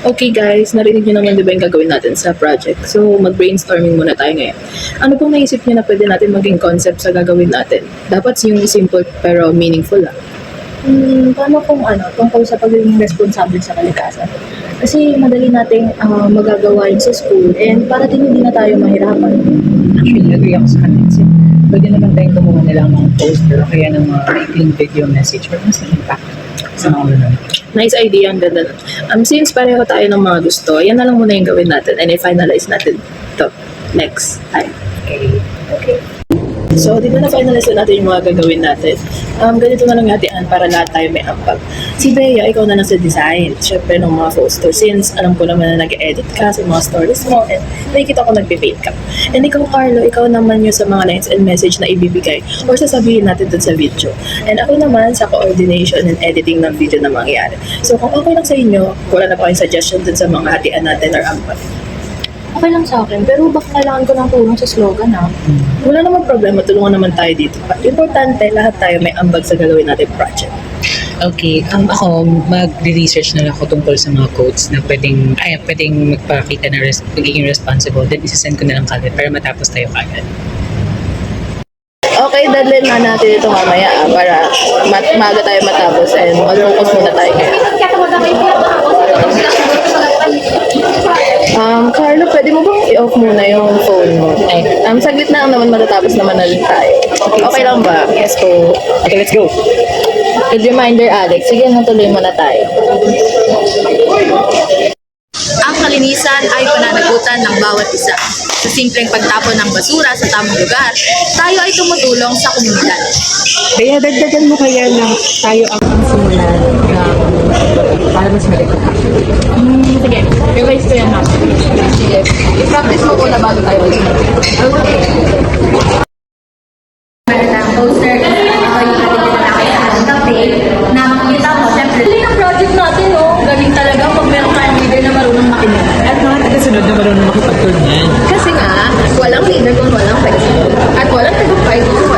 Okay guys, narinig nyo naman di ba yung gagawin natin sa project? So mag-brainstorming muna tayo ngayon. Ano pong naisip nyo na pwede natin maging concept sa gagawin natin? Dapat yung simple pero meaningful lang. Paano kung tungkol sa pagiging responsable sa kalikasan? Kasi madali nating magagawa yun sa school and para din hindi na tayo mahirapan. Actually, agree ako sa kanila. Kasi pwede naman tayong gumawa nila ng mga poster o kaya ng mga maikling video message or mas impact sa mga ano. Nice idea, ang ganda. Since pareho tayo ng mga gusto, yan na lang muna yung gawin natin and i-finalize natin to next time. Okay. So, di ba na-finalize na natin yung mga gagawin natin? Ganito na lang hatian para lahat tayo may ambag. Si Bea, ikaw na lang sa design. Siyempre, ng mga poster. Since alam ko naman na nag-edit ka sa mga stories mo and nakikita ko nagpe-paint ka. And ikaw, Carlo, ikaw naman yung sa mga lines and message na ibibigay or sasabihin natin dun sa video. And ako naman sa coordination and editing ng video na mangyayari. So, kung okay lang sa inyo, wala na pa kayong suggestion dun sa mga hatian natin or ambag. Okay lang sa akin, pero baka kailangan ko ng tulong sa slogan Wala namang problema, tulungan naman tayo dito. Importante, lahat tayo may ambag sa gagawin natin project. Okay, ako magre-research na lang ako tungkol sa mga quotes na pwedeng magpakita na pagiging responsible. Then isasend ko na lang kagad para matapos tayo kagad. Okay, dadalhin na natin ito mamaya para maaga tayo matapos and mag-focus muna tayo ngayon. Carlo, pwede mo bang i-off muna yung phone mo? Saglit na lang naman matatapos naman na rin tayo. Okay lang ba? Yes po. Okay, let's go. Good reminder, Alex. Sige, natuloy muna tayo. Ang kalinisan ay pananagutan ng bawat isa. Sa simpleng pagtapon ng basura sa tamang lugar, tayo ay tumutulong sa komunidad. Kaya dagdagan mo kaya na tayo ang simulan para mas malikot. Sige, revise ko yan ha. Sige, i-practice mo muna bago tayo ulit. Okay. Poster, ako yung nakita ng cafe na makikita mo, siyempre. Galing ang project natin, oh. Galing talaga pag meron tayong leader na marunong makinig. At mga tagasunod na marunong makipagtulungan. Kasi nga, walang leader kung walang president. At walang tagumpay kung